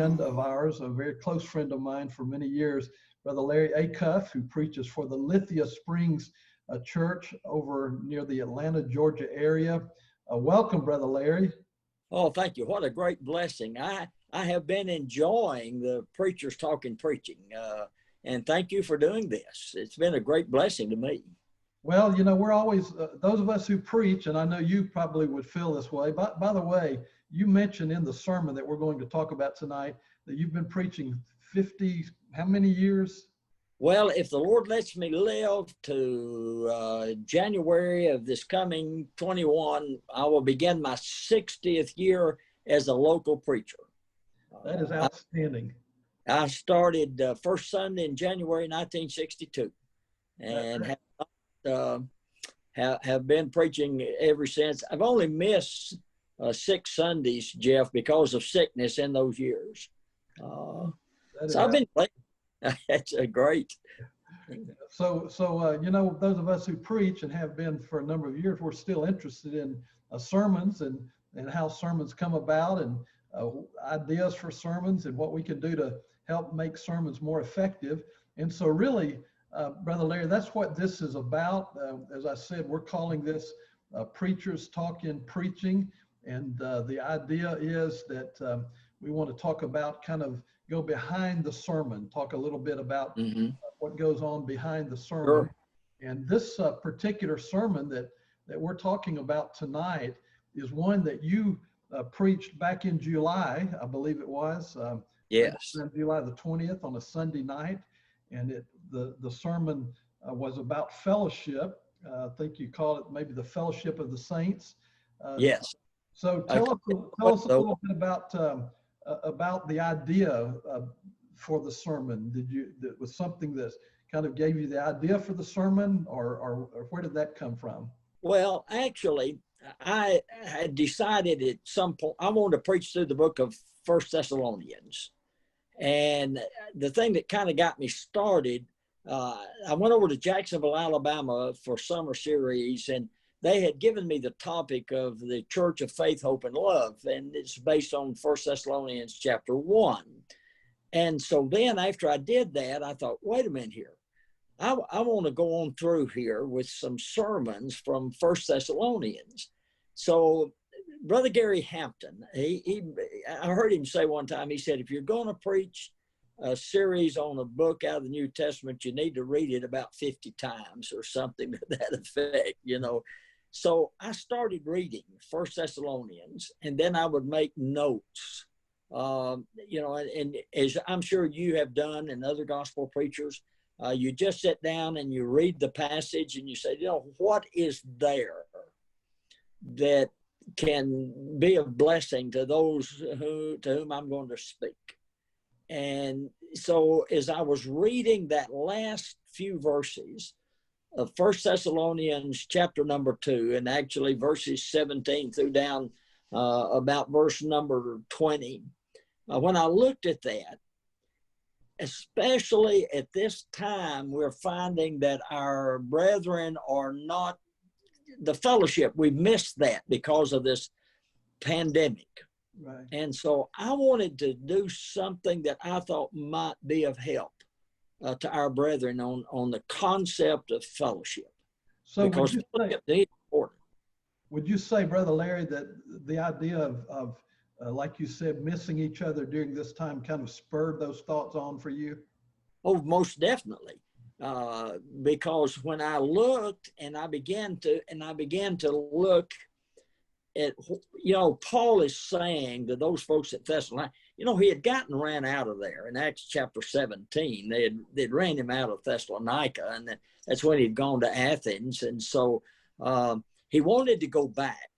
friend of ours, a very close friend of mine for many years, Brother Larry Acuff, who preaches for the Lithia Springs Church over near the Atlanta, Georgia area. Welcome, Brother Larry. Oh, thank you. What a great blessing. I have been enjoying the Preachers Talking preaching, and thank you for doing this. It's been a great blessing to me. Well, you know, we're always, those of us who preach, and I know you probably would feel this way. By the way, you mentioned in the sermon that we're going to talk about tonight that you've been preaching 50, how many years? Well, if the Lord lets me live to January of this coming 21, I will begin my 60th year as a local preacher. That is outstanding. I started first Sunday in January 1962, and have been preaching ever since. I've only missed 6 Sundays, Jeff, because of sickness in those years. So I've been playing. That's great. So you know, those of us who preach and have been for a number of years, we're still interested in sermons and how sermons come about, and ideas for sermons and what we can do to help make sermons more effective. And so really, Brother Larry, that's what this is about. As I said, we're calling this Preachers Talking Preaching. And the idea is that we want to talk about, kind of go behind the sermon, talk a little bit about what goes on behind the sermon. Sure. And this particular sermon that we're talking about tonight is one that you preached back in July, I believe it was. Yes. July the 20th on a Sunday night. And the sermon was about fellowship. I think you call it maybe the fellowship of the saints. Yes. So tell us a little bit about the idea for the sermon. That was something that kind of gave you the idea for the sermon, or where did that come from? Well, actually, I had decided at some point I wanted to preach through the book of 1 Thessalonians. And the thing that kind of got me started, I went over to Jacksonville, Alabama for summer series, and they had given me the topic of the Church of Faith, Hope, and Love, and it's based on 1 Thessalonians chapter 1. And so then after I did that, I thought, wait a minute here. I want to go on through here with some sermons from 1 Thessalonians. So Brother Gary Hampton, I heard him say one time, he said, if you're going to preach a series on a book out of the New Testament, you need to read it about 50 times or something to that effect, you know. So I started reading 1 Thessalonians, and then I would make notes, you know, and as I'm sure you have done and other gospel preachers, you just sit down and you read the passage and you say, you know, what is there that can be a blessing to those to whom I'm going to speak. And so as I was reading that last few verses of 1 Thessalonians chapter number 2, and actually verses 17 through down about verse number 20, when I looked at that, especially at this time, we're finding that our brethren are not the fellowship. We've missed that because of this pandemic. Right. And so I wanted to do something that I thought might be of help to our brethren on the concept of fellowship. So because it's important. Would you say, Brother Larry, that the idea of like you said, missing each other during this time kind of spurred those thoughts on for you? Oh, most definitely. Because when I looked and I began to look at, you know, Paul is saying to those folks at Thessalonica, you know, he had gotten ran out of there in Acts chapter 17. They'd ran him out of Thessalonica, and that's when he'd gone to Athens. And so he wanted to go back.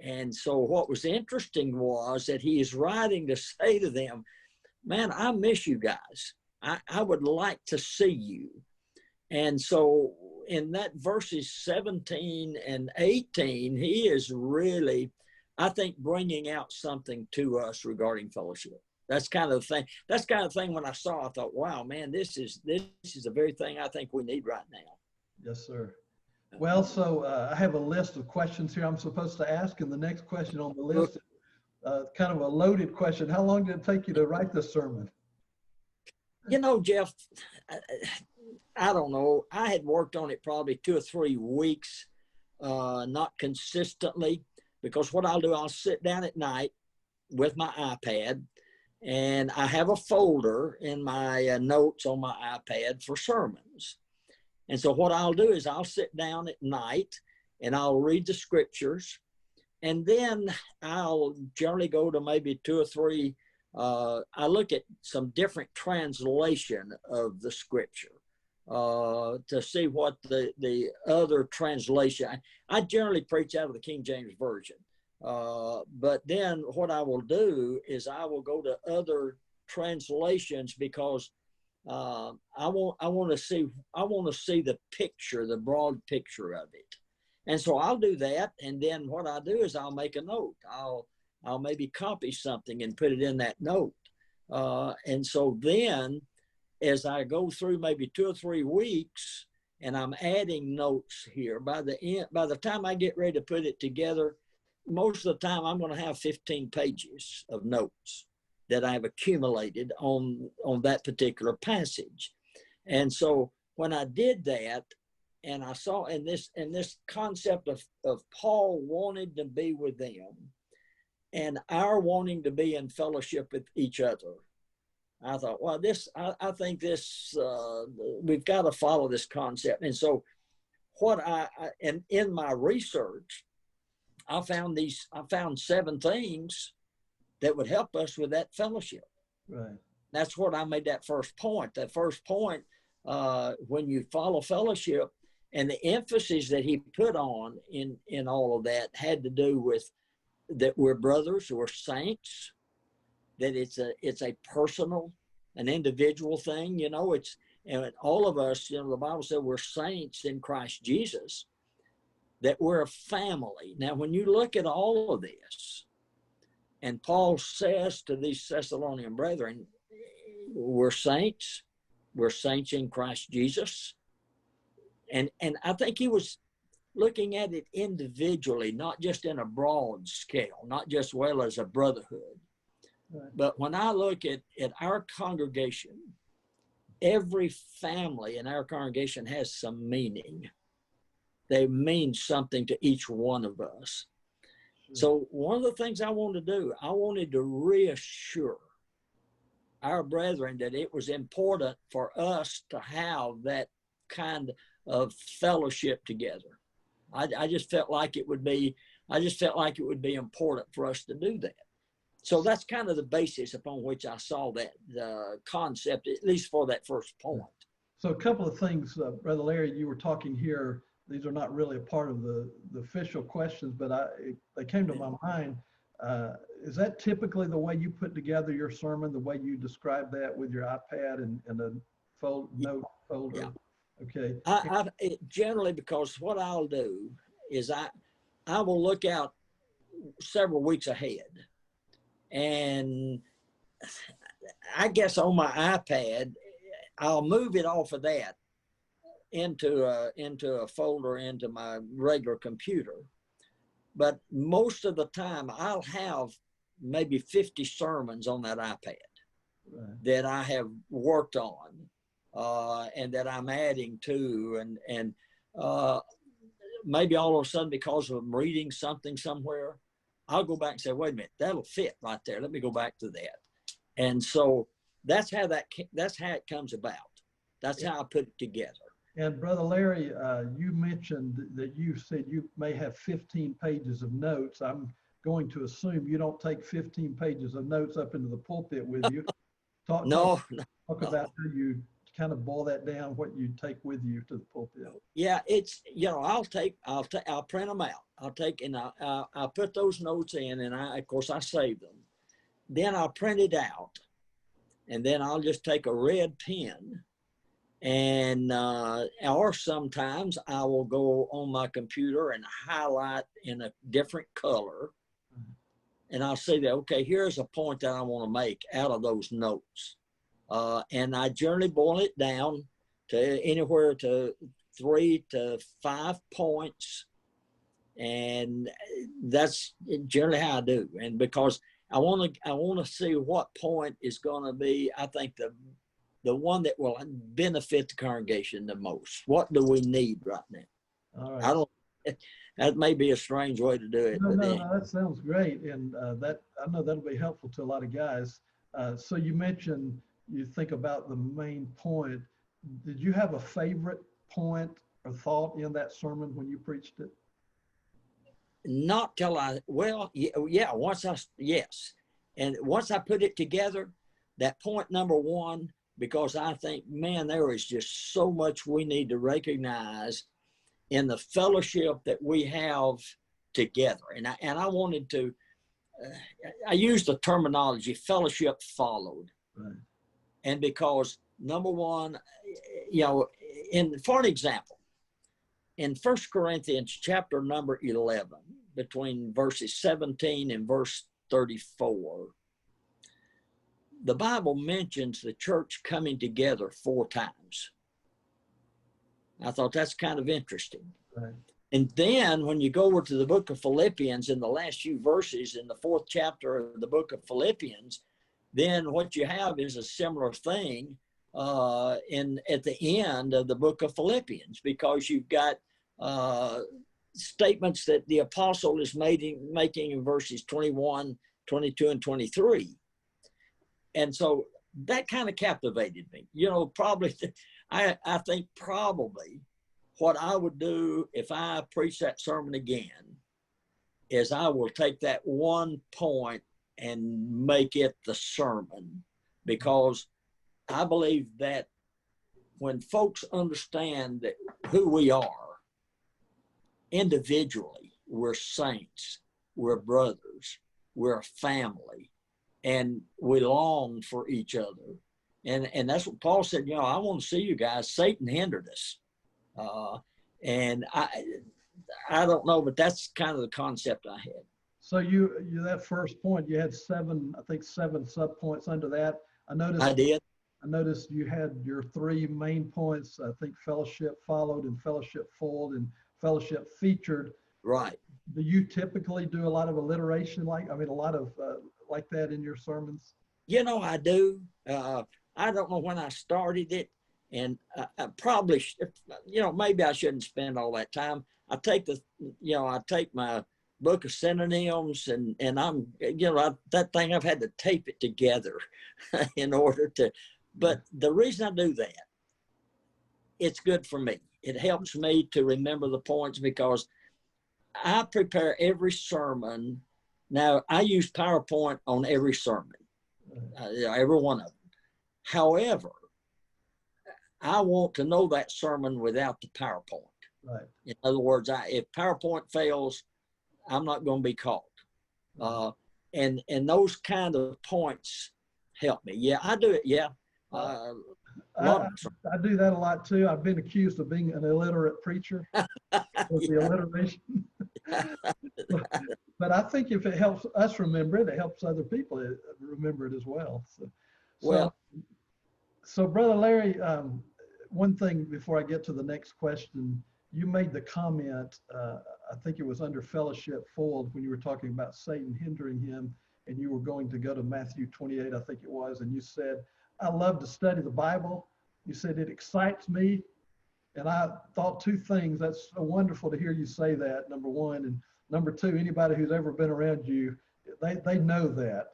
And so what was interesting was that he is writing to say to them, man, I miss you guys. I would like to see you. And so in that verses 17 and 18, he is really, I think, bringing out something to us regarding fellowship. That's kind of the thing. That's kind of thing when I saw, I thought, wow, man, this is the very thing I think we need right now. Yes, sir. Well, so I have a list of questions here I'm supposed to ask, and the next question on the list is, kind of a loaded question. How long did it take you to write this sermon? You know, Jeff, I don't know. I had worked on it probably 2 or 3 weeks, not consistently, because what I'll do, I'll sit down at night with my iPad, and I have a folder in my notes on my iPad for sermons. And so what I'll do is I'll sit down at night and I'll read the scriptures, and then I'll generally go to maybe 2 or 3. I look at some different translation of the scripture to see what the other translation. I generally preach out of the King James Version, but then what I will do is I will go to other translations because I want to see the picture, the broad picture of it. And so I'll do that, and then what I do is I'll make a note. I'll maybe copy something and put it in that note. And so then as I go through maybe 2 or 3 weeks and I'm adding notes here, by the time I get ready to put it together, most of the time I'm going to have 15 pages of notes that I've accumulated on that particular passage. And so when I did that, and I saw in this concept of Paul wanted to be with them and our wanting to be in fellowship with each other, I thought, well, I think we've got to follow this concept. And so and in my research, I found 7 things that would help us with that fellowship. Right. That's what I made that first point. That first point, when you follow fellowship, and the emphasis that he put on in all of that had to do with that we're brothers, we're saints, that it's a personal, an individual thing. You know, and all of us, you know, the Bible said we're saints in Christ Jesus, that we're a family. Now, when you look at all of this, and Paul says to these Thessalonian brethren, we're saints in Christ Jesus. And I think he was looking at it individually, not just in a broad scale, not just well as a brotherhood. Right. But when I look at our congregation, every family in our congregation has some meaning. They mean something to each one of us. Sure. So one of the things I wanted to do, I wanted to reassure our brethren that it was important for us to have that kind of fellowship together. I just felt like it would be important for us to do that. So that's kind of the basis upon which I saw that concept, at least for that first point. So a couple of things, Brother Larry, you were talking here. These are not really a part of the official questions, but they came to my mind. Is that typically the way you put together your sermon, the way you describe that with your iPad and a note folder? Yeah. Okay. Generally, because what I'll do is I will look out several weeks ahead, and I guess on my iPad, I'll move it off of that into a folder into my regular computer. But most of the time, I'll have maybe 50 sermons on that iPad that I have worked on. And that I'm adding to, and maybe all of a sudden, because of reading something somewhere, I'll go back and say, wait a minute, that'll fit right there. Let me go back to that. And so that's how it comes about. That's how I put it together. And Brother Larry, you mentioned that you said you may have 15 pages of notes. I'm going to assume you don't take 15 pages of notes up into the pulpit with you. Talk about how you kind of boil that down, what you take with you to the pulpit. Yeah, it's, you know, I'll print them out. I'll take and I'll put those notes in, and of course I save them. Then I'll print it out, and then I'll just take a red pen, and or sometimes I will go on my computer and highlight in a different color, and I'll say that, okay, here's a point that I want to make out of those notes. And I generally boil it down to anywhere to 3 to 5 points. And that's generally how I do. And because I want to see what point is going to be, I think, the one that will benefit the congregation the most. What do we need right now? All right. I don't, that may be a strange way to do it. No, no, no, that sounds great. And that, I know that'll be helpful to a lot of guys. So you mentioned you think about the main point. Did you have a favorite point or thought in that sermon when you preached it? Not till yeah, yes. And once I put it together, that point number one, because I think, man, there is just so much we need to recognize in the fellowship that we have together. And I wanted to, I used the terminology fellowship followed. Right. And because number one, for an example, in 1 Corinthians chapter number 11, between verses 17 and verse 34, the Bible mentions the church coming together 4 times. I thought that's kind of interesting. Right. And then when you go over to the book of Philippians, in the last few verses in the 4th chapter of the book of Philippians, then what you have is a similar thing at the end of the book of Philippians, because you've got statements that the apostle is making in verses 21, 22, and 23. And so that kind of captivated me. Probably, I think probably what I would do if I preach that sermon again is I will take that one point and make it the sermon, because I believe that when folks understand that who we are individually, we're saints, we're brothers, we're a family, and we long for each other. And that's what Paul said, I want to see you guys. Satan hindered us. And I don't know, but that's kind of the concept I had. So you that first point, you had 7 subpoints under that. I did. I noticed you had your 3 main points. I think fellowship followed and fellowship followed and fellowship featured. Right. Do you typically do a lot of alliteration, like that in your sermons? I do. I don't know when I started it, and I probably, maybe I shouldn't spend all that time. I take my book of synonyms and I'm, that thing, I've had to tape it together in order to, but the reason I do that, it's good for me. It helps me to remember the points, because I prepare every sermon. Now, I use PowerPoint on every sermon, every one of them. However, I want to know that sermon without the PowerPoint. Right. In other words, if PowerPoint fails, I'm not going to be caught. And those kind of points help me. Yeah, I do it. Yeah. I do that a lot too. I've been accused of being an illiterate preacher with the alliteration. But I think if it helps us remember it, it helps other people remember it as well. So Brother Larry, one thing before I get to the next question, you made the comment, I think it was under fellowship fold, when you were talking about Satan hindering him, and you were going to go to Matthew 28, I think it was, and you said, I love to study the Bible. You said it excites me. And I thought 2 things. That's so wonderful to hear you say that, number one. And number 2, anybody who's ever been around you, they know that.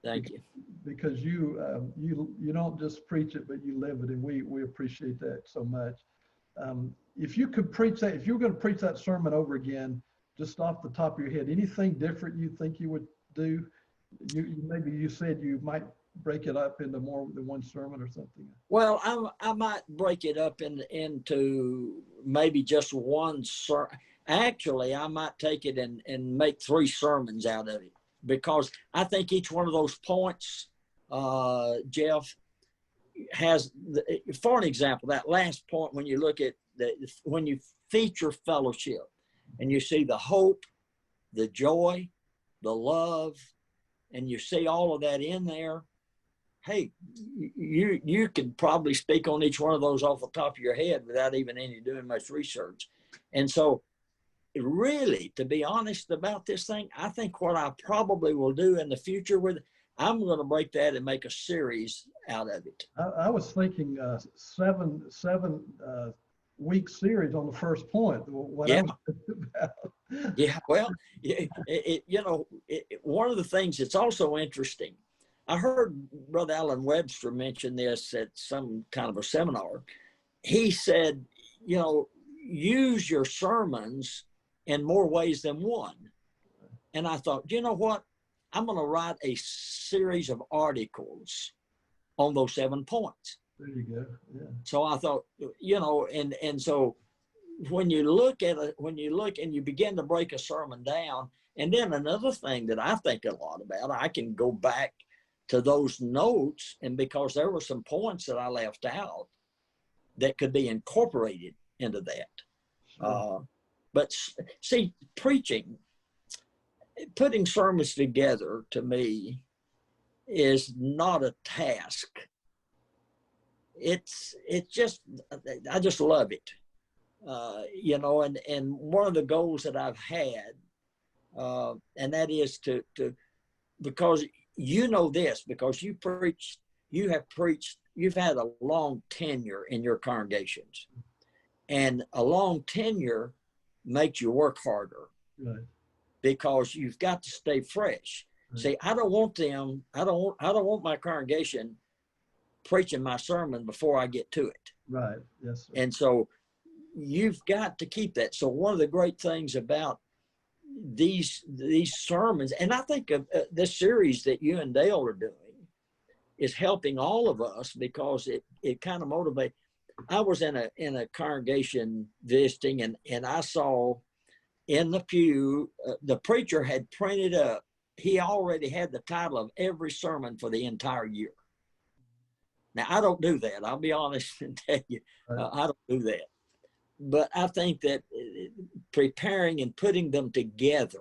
Thank you. Because you don't just preach it, but you live it. And we appreciate that so much. If you could preach that, if you were going to preach that sermon over again, just off the top of your head, anything different you think you would do? Maybe you said you might break it up into more than one sermon or something. Well, I might break it up into maybe just one sermon. Actually, I might take it and make 3 sermons out of it, because I think each one of those points, Jeff, has, for an example, that last point, when you look at when you feature fellowship and you see the hope, the joy, the love, and you see all of that in there, hey, you could probably speak on each one of those off the top of your head without even any doing much research. And so really, to be honest about this thing, I think what I probably will do in the future with, I'm going to break that and make a series out of it. I was thinking seven week series on the first point. What Yeah. I was about. Yeah. Well, one of the things that's also interesting, I heard Brother Alan Webster mention this at some kind of a seminar. He said, use your sermons in more ways than one. And I thought, you know what? I'm going to write a series of articles on those 7 points. There you go. Yeah. So I thought, and so when you look at it, when you look and you begin to break a sermon down, and then another thing that I think a lot about, I can go back to those notes, and because there were some points that I left out that could be incorporated into that. Sure. But see, preaching, putting sermons together, to me, is not a task. It's just, I just love it. And one of the goals that I've had, and that is to because because you've had a long tenure in your congregations, and a long tenure makes you work harder. Right. Because you've got to stay fresh. Right. See, I don't want my congregation preaching my sermon before I get to it. Right. Yes, sir. And so you've got to keep that. So one of the great things about these sermons, and I think of this series that you and Dale are doing, is helping all of us, because it kind of motivates. I was in a congregation visiting, and I saw in the pew, the preacher had printed up, he already had the title of every sermon for the entire year. Now, I don't do that. I'll be honest and tell you, I don't do that. But I think that preparing and putting them together,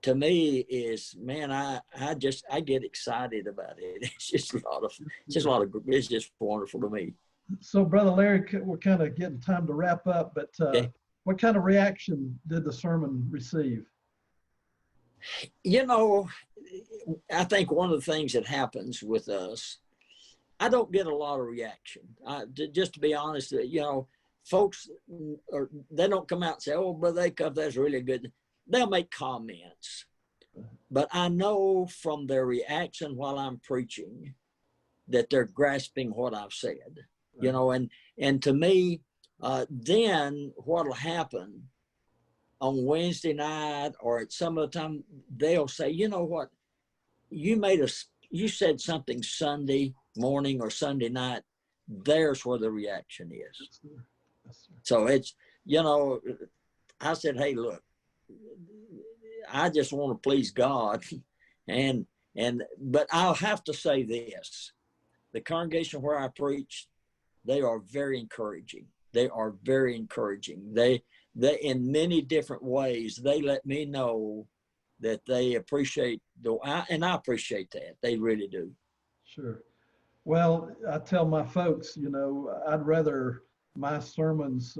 to me, is, man, I get excited about it. It's just wonderful to me. So, Brother Larry, we're kind of getting time to wrap up, but okay. What kind of reaction did the sermon receive? I think one of the things that happens with us, I don't get a lot of reaction. Just to be honest, folks, they don't come out and say, "Oh, Brother Acuff, that's really good." They'll make comments. But I know from their reaction while I'm preaching that they're grasping what I've said, right. And to me, then what'll happen on Wednesday night or at some other time, they'll say, "You know what? You said something Sunday morning or Sunday night." There's where the reaction is. Yes, sir. Yes, sir. So it's, I said, "Hey, look, I just want to please God." But I'll have to say this, the congregation where I preach, they are very encouraging. They are very encouraging. They in many different ways, they let me know that they appreciate and I appreciate that. They really do. Sure. Well, I tell my folks, I'd rather my sermons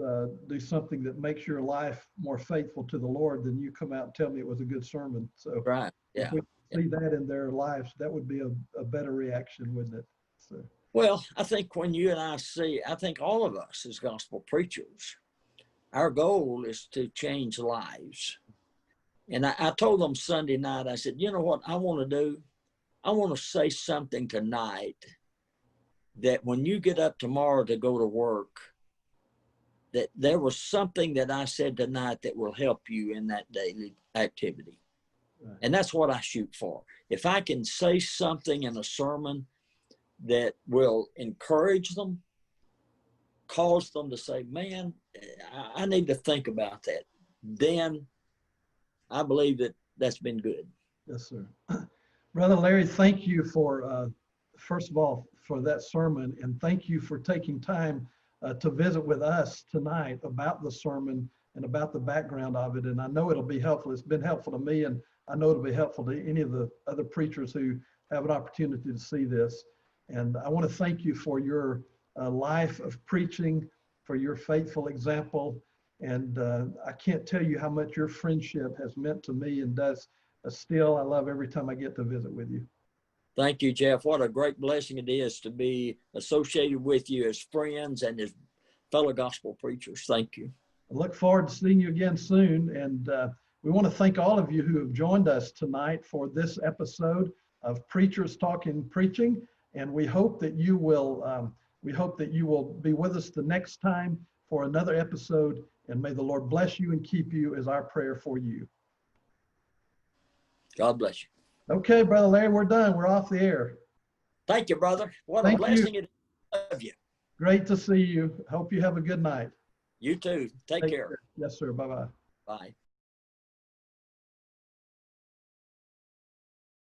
do something that makes your life more faithful to the Lord than you come out and tell me it was a good sermon. So right. Yeah. If we see that in their lives, that would be a better reaction, wouldn't it? So. Well, I think when you and I think all of us as gospel preachers, our goal is to change lives. And I told them Sunday night, I said, you know what I want to do? I want to say something tonight that when you get up tomorrow to go to work, that there was something that I said tonight that will help you in that daily activity. Right. And that's what I shoot for. If I can say something in a sermon that will encourage them, cause them to say, "Man, I need to think about that," then I believe that's been good. Yes, sir. Brother Larry, thank you for, first of all, for that sermon, and thank you for taking time to visit with us tonight about the sermon and about the background of it. And I know it'll be helpful. It's been helpful to me, and I know it'll be helpful to any of the other preachers who have an opportunity to see this. And I want to thank you for your life of preaching, for your faithful example, And I can't tell you how much your friendship has meant to me and does still. I love every time I get to visit with you. Thank you, Jeff. What a great blessing it is to be associated with you as friends and as fellow gospel preachers. Thank you. I look forward to seeing you again soon. And we want to thank all of you who have joined us tonight for this episode of Preachers Talking Preaching. And we hope that you will be with us the next time for another episode. And may the Lord bless you and keep you is our prayer for you. God bless you. Okay, Brother Larry, we're done. We're off the air. Thank you, brother. What a blessing it is to have you. Great to see you. Hope you have a good night. You too. Take care. Yes, sir. Bye-bye. Bye.